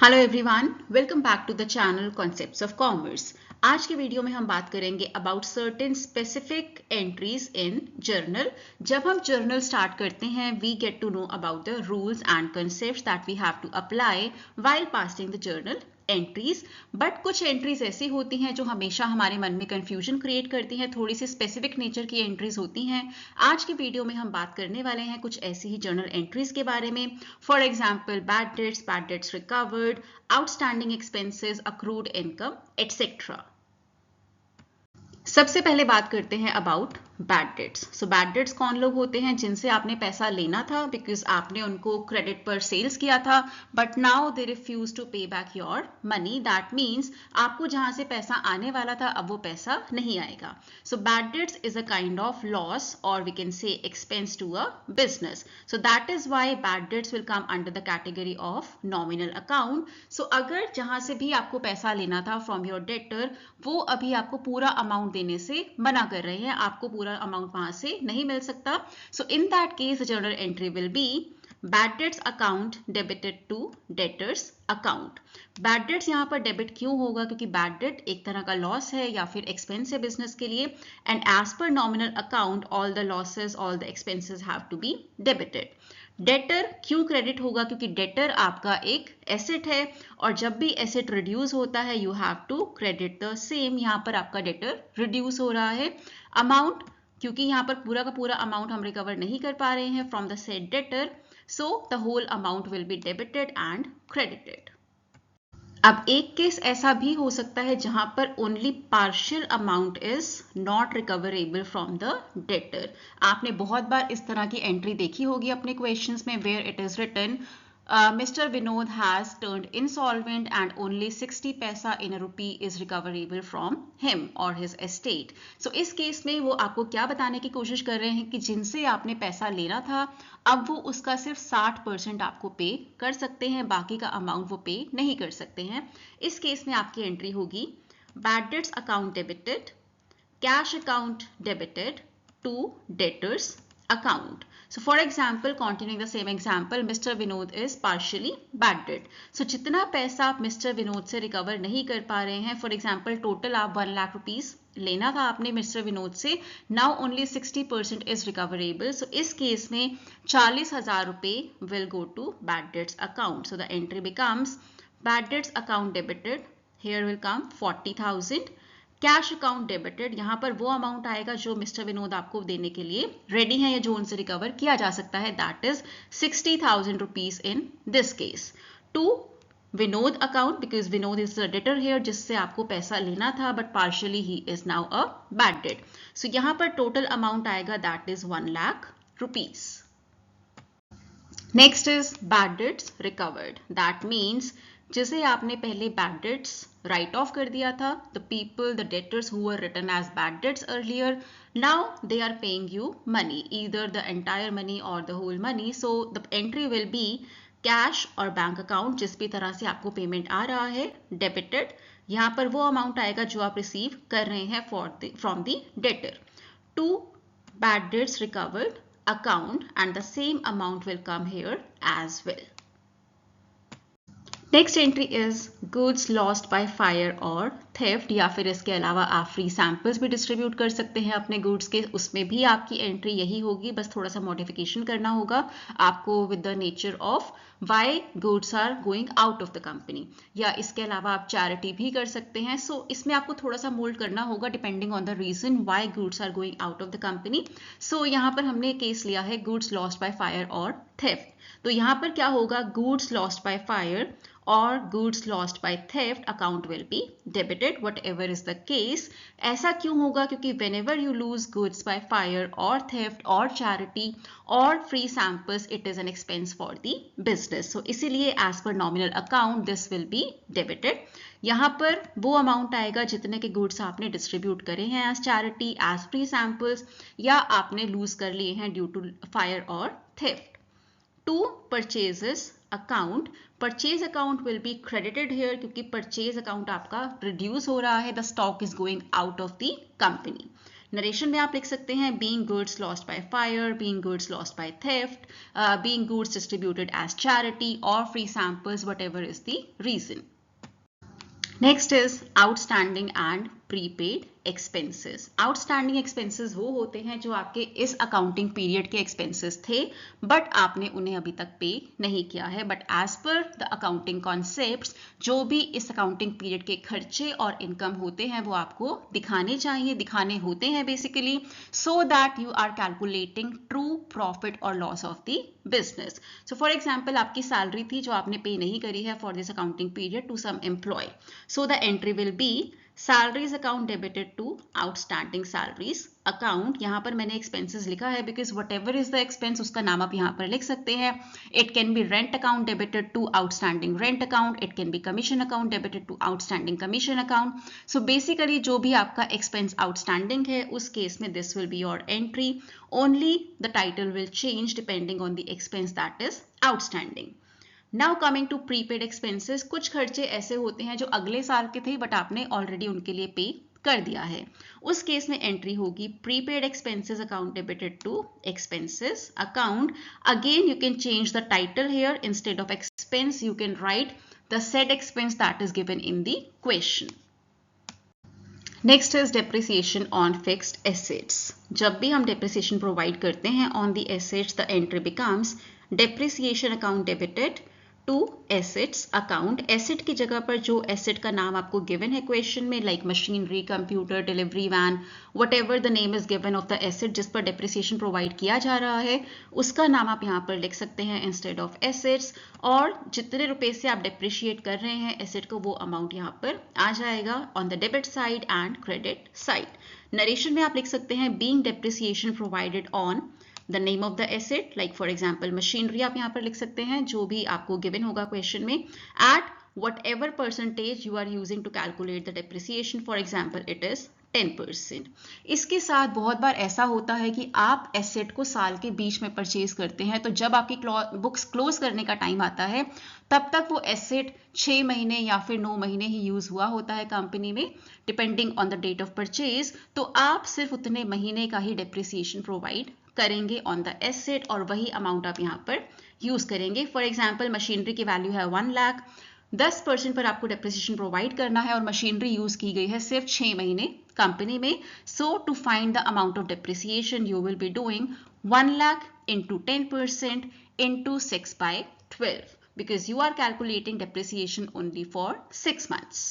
Hello everyone, welcome back to the channel concepts of commerce. आज की video में हम बात करेंगे about certain specific entries in journal. जब हम जर्नल स्टार्ट करते हैं we get to know about the rules and concepts that we have to apply while passing the journal entries. But कुछ एंट्रीज ऐसी होती हैं जो हमेशा हमारे मन में कंफ्यूजन क्रिएट करती हैं, थोड़ी सी स्पेसिफिक नेचर की एंट्रीज होती हैं। आज की वीडियो में हम बात करने वाले हैं कुछ ऐसी ही जर्नल एंट्रीज के बारे में। For example bad debts recovered, outstanding expenses, accrued income etcetera. सबसे पहले बात करते हैं about bad debts. So bad dates कौन लोग होते हैं? जिनसे आपने पैसा लेना था बिकॉज आपने उनको क्रेडिट पर सेल्स किया था, but now they refuse to pay back your money. That means आपको जहां से पैसा आने वाला था अब वो पैसा नहीं आएगा। So bad debts is a kind of loss और we can say expense to a business. So that is why bad debts will come under the category of nominal account. So अगर जहां से भी आपको पैसा लेना था फ्रॉम योर डेटर, वो अभी आपको पूरा अमाउंट देने से मना कर रहे हैं, आपको पूरा अमाउंट वहां से नहीं मिल सकता। So in that case journal entry will be bad debts account debited to debtors account. Bad debts यहाँ पर डेबिट क्यों होगा? क्योंकि बैड डेट एक तरह का लॉस है या फिर एक्सपेंस है बिजनेस के लिए, and as per nominal account all the losses all the expenses have to be debited. Debtor क्यों क्रेडिट होगा? क्योंकि डेटर आपका एक एसेट है और जब भी एसेट रिड्यूस होता है you have to credit the same. यहाँ पर आपका डेटर रिड्यूस हो रहा है। अमाउंट, क्योंकि यहाँ पर पूरा का पूरा अमाउंट हम रिकवर नहीं कर पा रहे हैं from the said debtor, so the whole amount will be debited and credited. अब एक केस ऐसा भी हो सकता है जहां पर only partial amount is not recoverable from the debtor. आपने बहुत बार इस तरह की एंट्री देखी होगी अपने क्वेश्चंस में, where it is written Mr. Vinod has turned insolvent and only 60 पैसा in a rupee is recoverable from him or his estate. So इस केस में वो आपको क्या बताने की कोशिश कर रहे हैं कि जिनसे आपने पैसा लेना था अब वो उसका सिर्फ 60% आपको पे कर सकते हैं, बाकी का अमाउंट वो पे नहीं कर सकते हैं। इस केस में आपकी एंट्री होगी bad debts account debited, cash account debited to debtors account. So for example, continuing the same example, Mr. Vinod is partially bad debt. So जितना पैसा आप Mr. Vinod से रिकवर नहीं कर पा रहे हैं, for example टोटल आप 1 लाख रुपीस लेना था आपने Mr. Vinod से, now only 60% is recoverable. So इस केस में 40,000 रुपए will go to bad debts account. So the entry becomes bad debts account debited. Here will come 40,000. Cash account debited, यहां पर वो अमाउंट आएगा जो मिस्टर विनोद आपको देने के लिए रेडी है या जो उनसे रिकवर किया जा सकता है, that is 60,000 rupees in this case to Vinod account because Vinod is the debtor here जिससे आपको पैसा लेना था but partially he is now a bad debt. सो यहां पर टोटल अमाउंट आएगा that is 1 lakh rupees. Next is bad debts recovered. That means जिसे आपने पहले बैड डेट्स राइट ऑफ कर दिया था, the people the debtors who were written as bad debts earlier, now they are paying you money, either the entire money और the whole money. So the entry will be cash और bank account जिस भी तरह से आपको payment आ रहा है debited. यहाँ पर वो अमाउंट आएगा जो आप रिसीव कर रहे हैं from the debtor to bad debts recovered account, and the same amount will come here as well. Next entry is goods lost by fire और थेफ्ट, या फिर इसके अलावा आप फ्री सैंपल्स भी डिस्ट्रीब्यूट कर सकते हैं अपने गुड्स के, उसमें भी आपकी एंट्री यही होगी, बस थोड़ा सा मॉडिफिकेशन करना होगा आपको with the nature of why goods are going out of the company, या इसके अलावा आप चैरिटी भी कर सकते हैं। सो इसमें आपको थोड़ा सा मोल्ड करना होगा depending on the reason why goods are going out of the company. So यहाँ पर हमने केस लिया है गुड्स लॉस्ट बाय फायर और थेफ्ट। तो यहाँ पर क्या होगा, goods lost by fire or goods lost by theft account will be debited whatever is the case. ऐसा क्यों होगा? क्योंकि whenever you lose goods by fire or theft or charity or free samples it is an expense for the business. So इसीलिए as per nominal account this will be debited. यहाँ पर वो amount आएगा जितने के गुड्स आपने distribute करे हैं as charity, as free samples, या आपने लूज कर लिए हैं ड्यू टू फायर और theft. To purchases account, purchase account will be credited here क्योंकि परचेज अकाउंट आपका रिड्यूस हो रहा है, the stock is going out of the company. Narration में आप लिख सकते हैं being goods lost by fire, being goods lost by theft, being goods distributed as charity or free samples, whatever is the reason. Next is outstanding and prepaid expenses. Outstanding expenses वो होते हैं जो आपके इस अकाउंटिंग पीरियड के expenses थे but आपने उन्हें अभी तक पे नहीं किया है. But as per the accounting concepts जो भी इस अकाउंटिंग पीरियड के खर्चे और इनकम होते हैं वो आपको दिखाने चाहिए, दिखाने होते हैं basically, so that you are calculating true profit और loss of the business. So for example आपकी सैलरी थी जो आपने पे नहीं करी है for this accounting period to some employee. So the entry will be salaries account debited to outstanding salaries account. यहाँ पर मैंने expenses लिखा है because whatever is the expense उसका नाम आप यहाँ पर लिख सकते हैं. It can be rent account debited to outstanding rent account. It can be commission account debited to outstanding commission account. So basically जो भी आपका expense outstanding है उस केस में this will be your entry. Only the title will change depending on the expense that is outstanding. Now coming to prepaid expenses. कुछ खर्चे ऐसे होते हैं जो अगले साल के थे बट आपने ऑलरेडी उनके लिए पे कर दिया है. उस केस में एंट्री होगी prepaid expenses account debited to expenses account. Again you can change the title here. Instead of expense you can write the said expense that is given in the question. Next is depreciation on fixed assets. जब भी हम depreciation provide करते हैं on the assets the entry becomes depreciation account debited to assets account. Asset की जगह पर जो asset का नाम आपको गिवन है क्वेश्चन में like machinery, computer, delivery van, whatever the name is given of the asset जिस पर डेप्रिसिएशन प्रोवाइड किया जा रहा है उसका नाम आप यहाँ पर लिख सकते हैं इंस्टेड ऑफ एसेट्स. और जितने रुपए से आप डेप्रिशिएट कर रहे हैं एसेट को वो अमाउंट यहाँ पर आ जाएगा on the debit side and credit side. Narration में आप लिख सकते हैं being depreciation provided on the name of the asset, like for example machinery आप यहाँ पर लिख सकते हैं जो भी आपको given होगा क्वेश्चन में, at whatever percentage you are using to calculate the depreciation. For example it is 10%. इसके साथ बहुत बार ऐसा होता है कि आप एसेट को साल के बीच में परचेज करते हैं तो जब आपकी बुक्स क्लोज करने का टाइम आता है तब तक वो एसेट 6 महीने या फिर 9 महीने ही यूज हुआ होता है कंपनी में depending on the date of purchase. तो आप सिर्फ उतने महीने का ही डेप्रिसिएशन प्रोवाइड करेंगे ऑन द एसेट और वही अमाउंट आप यहाँ पर यूज करेंगे. फॉर एग्जाम्पल मशीनरी की वैल्यू है 1 लाख, 10% पर आपको डेप्रिसिएशन प्रोवाइड करना है और मशीनरी यूज की गई है सिर्फ 6 महीने कंपनी में. So to find the amount of depreciation you will be doing 1 lakh into 10% into 6/12 because you are calculating depreciation only for 6 months.